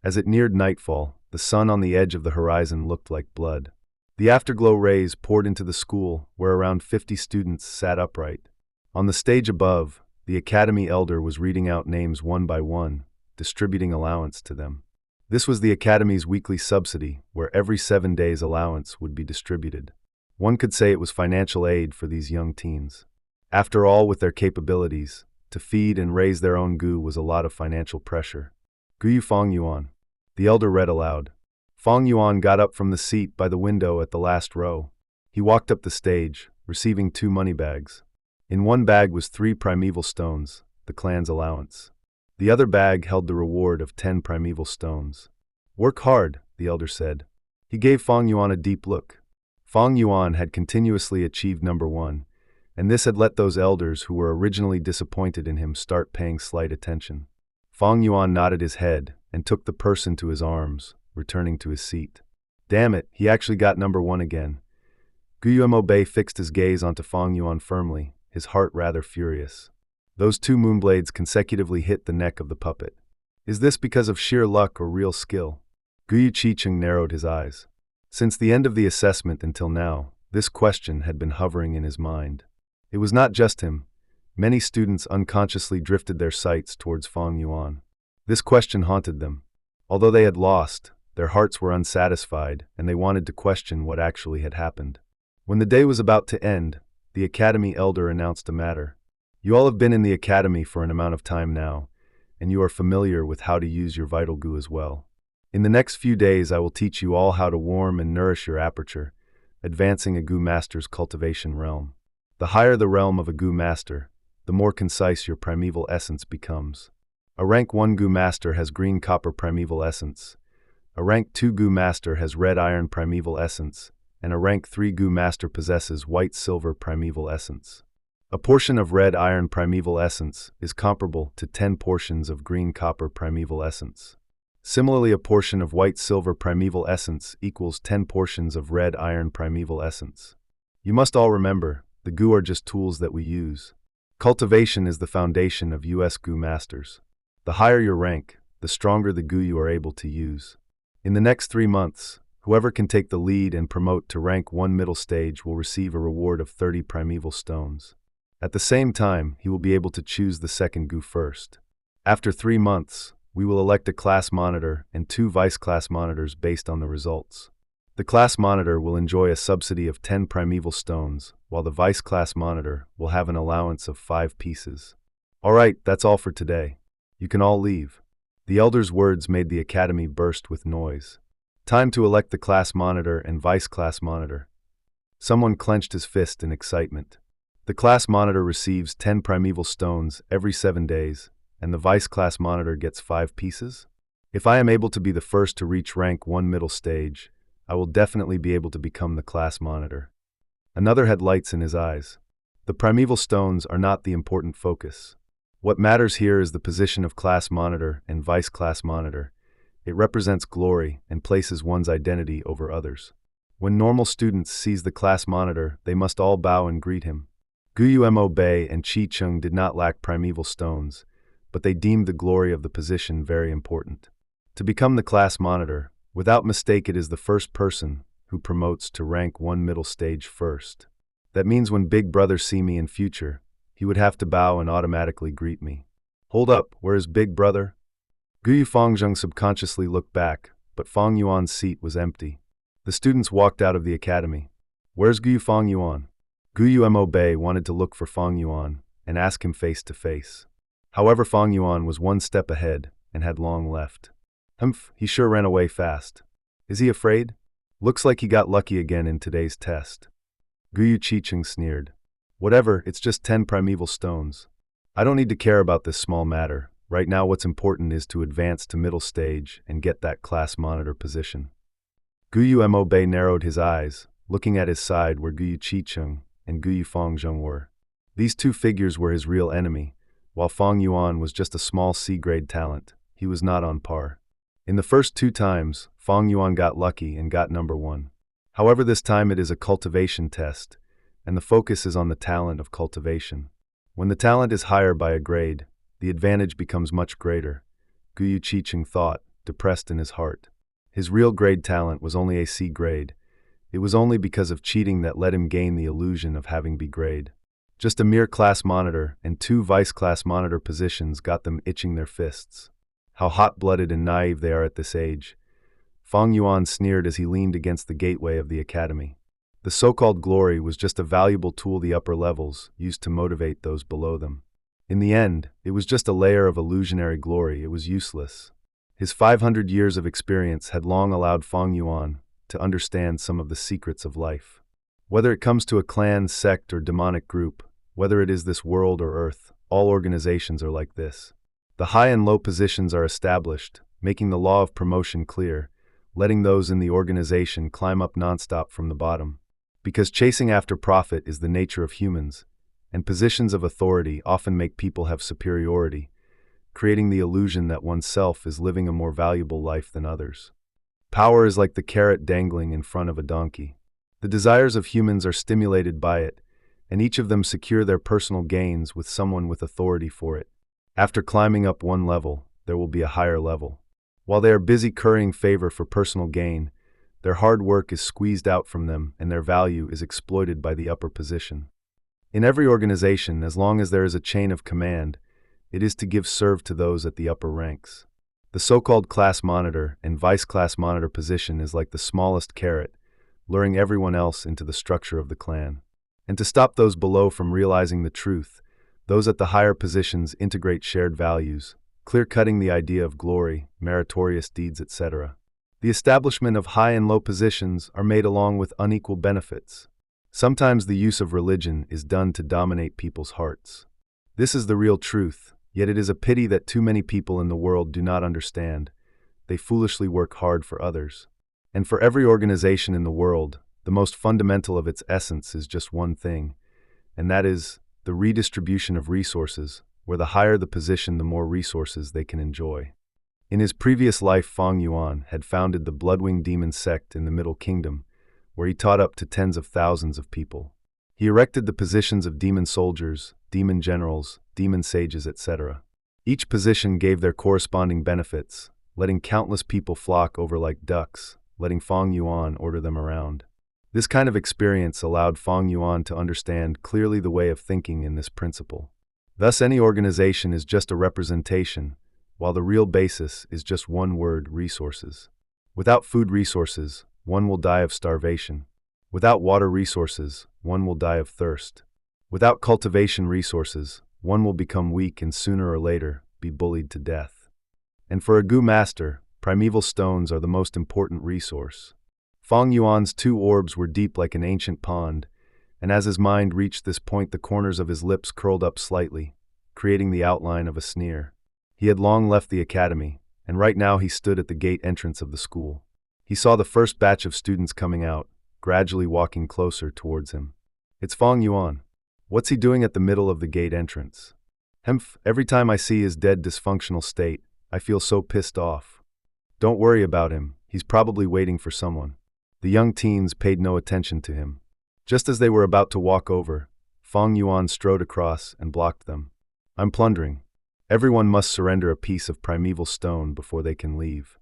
As it neared nightfall, the sun on the edge of the horizon looked like blood. The afterglow rays poured into the school, where around 50 students sat upright. On the stage above, the academy elder was reading out names one by one, distributing allowance to them. This was the academy's weekly subsidy, where every 7 days allowance would be distributed. One could say it was financial aid for these young teens. After all, with their capabilities, to feed and raise their own gu was a lot of financial pressure. Guyu Fong Yuan. The elder read aloud. Fong Yuan got up from the seat by the window at the last row. He walked up the stage, receiving 2 money bags. In one bag was 3 primeval stones, the clan's allowance. The other bag held the reward of 10 primeval stones. Work hard, the elder said. He gave Fong Yuan a deep look. Fong Yuan had continuously achieved number 1, and this had let those elders who were originally disappointed in him start paying slight attention. Fong Yuan nodded his head and took the person to his arms, returning to his seat. Damn it, he actually got number 1 again. Guillermo Bei fixed his gaze onto Fong Yuan firmly, his heart rather furious. Those 2 moonblades consecutively hit the neck of the puppet. Is this because of sheer luck or real skill? Guyu Chicheng narrowed his eyes. Since the end of the assessment until now, this question had been hovering in his mind. It was not just him. Many students unconsciously drifted their sights towards Fong Yuan. This question haunted them. Although they had lost, their hearts were unsatisfied, and they wanted to question what actually had happened. When the day was about to end, the academy elder announced a matter. You all have been in the academy for an amount of time now, and you are familiar with how to use your vital gu as well. In the next few days, I will teach you all how to warm and nourish your aperture, advancing a gu master's cultivation realm. The higher the realm of a gu master, the more concise your primeval essence becomes. A rank 1 gu master has green copper primeval essence. A rank 2 gu master has red iron primeval essence, and a rank 3 gu master possesses white silver primeval essence. A portion of red iron primeval essence is comparable to 10 portions of green copper primeval essence. Similarly, a portion of white silver primeval essence equals 10 portions of red iron primeval essence. You must all remember, the gu are just tools that we use. Cultivation is the foundation of US gu masters. The higher your rank, the stronger the gu you are able to use. In the next 3 months, whoever can take the lead and promote to rank 1 middle stage will receive a reward of 30 primeval stones. At the same time, he will be able to choose the second gu first. After 3 months, we will elect a class monitor and 2 vice class monitors based on the results. The class monitor will enjoy a subsidy of 10 primeval stones, while the vice class monitor will have an allowance of 5 pieces. Alright, that's all for today. You can all leave. The elder's words made the academy burst with noise. Time to elect the class monitor and vice class monitor. Someone clenched his fist in excitement. The class monitor receives 10 primeval stones every 7 days, and the vice class monitor gets 5 pieces? If I am able to be the first to reach rank 1 middle stage, I will definitely be able to become the class monitor. Another had lights in his eyes. The primeval stones are not the important focus. What matters here is the position of class monitor and vice class monitor. It represents glory and places one's identity over others. When normal students seize the class monitor, they must all bow and greet him. Guillermo Bei and Chi Chung did not lack primeval stones, but they deemed the glory of the position very important. To become the class monitor, without mistake it is the first person who promotes to rank 1 middle stage first. That means when Big Brother see me in future, he would have to bow and automatically greet me. Hold up, where is Big Brother? Guyu Fongzheng subconsciously looked back, but Fong Yuan's seat was empty. The students walked out of the academy. Where's Guyu Fong Yuan? Guillermo Bei wanted to look for Fong Yuan and ask him face to face. However, Fong Yuan was 1 step ahead and had long left. Humph, he sure ran away fast. Is he afraid? Looks like he got lucky again in today's test. Guyu Chicheng sneered. Whatever, it's just 10 primeval stones. I don't need to care about this small matter. Right now what's important is to advance to middle stage and get that class monitor position. Guillermo Bei narrowed his eyes, looking at his side where Guyu Chicheng and Guyu Fongzheng were. These 2 figures were his real enemy. While Fong Yuan was just a small C-grade talent, he was not on par. In the first 2 times, Fong Yuan got lucky and got number 1. However, this time it is a cultivation test, and the focus is on the talent of cultivation. When the talent is higher by a grade, the advantage becomes much greater, Guyu Chicheng thought, depressed in his heart. His real grade talent was only a C grade. It was only because of cheating that let him gain the illusion of having B grade. Just a mere class monitor and 2 vice-class monitor positions got them itching their fists. How hot-blooded and naive they are at this age. Fang Yuan sneered as he leaned against the gateway of the academy. The so-called glory was just a valuable tool the upper levels used to motivate those below them. In the end, it was just a layer of illusionary glory. It was useless. His 500 years of experience had long allowed Fang Yuan to understand some of the secrets of life. Whether it comes to a clan, sect, or demonic group, whether it is this world or earth, all organizations are like this. The high and low positions are established, making the law of promotion clear, letting those in the organization climb up nonstop from the bottom. Because chasing after profit is the nature of humans, and positions of authority often make people have superiority, creating the illusion that oneself is living a more valuable life than others. Power is like the carrot dangling in front of a donkey. The desires of humans are stimulated by it, and each of them secure their personal gains with someone with authority for it. After climbing up one level, there will be a higher level. While they are busy currying favor for personal gain, their hard work is squeezed out from them and their value is exploited by the upper position. In every organization, as long as there is a chain of command, it is to give serve to those at the upper ranks. The so-called class monitor and vice-class monitor position is like the smallest carrot, luring everyone else into the structure of the clan. And to stop those below from realizing the truth, those at the higher positions integrate shared values, clear-cutting the idea of glory, meritorious deeds, etc. The establishment of high and low positions are made along with unequal benefits. Sometimes the use of religion is done to dominate people's hearts. This is the real truth, yet it is a pity that too many people in the world do not understand. They foolishly work hard for others. And for every organization in the world, the most fundamental of its essence is just one thing, and that is the redistribution of resources, where the higher the position, the more resources they can enjoy. In his previous life, Fang Yuan had founded the Bloodwing Demon sect in the Middle Kingdom, where he taught up to tens of thousands of people. He erected the positions of demon soldiers, demon generals, demon sages, etc. Each position gave their corresponding benefits, letting countless people flock over like ducks, letting Fang Yuan order them around. This kind of experience allowed Fang Yuan to understand clearly the way of thinking in this principle. Thus, any organization is just a representation, while the real basis is just one word: resources. Without food resources, one will die of starvation. Without water resources, one will die of thirst. Without cultivation resources, one will become weak and sooner or later be bullied to death. And for a Gu master, primeval stones are the most important resource. Fang Yuan's 2 orbs were deep like an ancient pond, and as his mind reached this point, the corners of his lips curled up slightly, creating the outline of a sneer. He had long left the academy, and right now he stood at the gate entrance of the school. He saw the first batch of students coming out, gradually walking closer towards him. It's Fang Yuan. What's he doing at the middle of the gate entrance? Every time I see his dead, dysfunctional state, I feel so pissed off. Don't worry about him, he's probably waiting for someone. The young teens paid no attention to him. Just as they were about to walk over, Fang Yuan strode across and blocked them. I'm plundering. Everyone must surrender a piece of primeval stone before they can leave.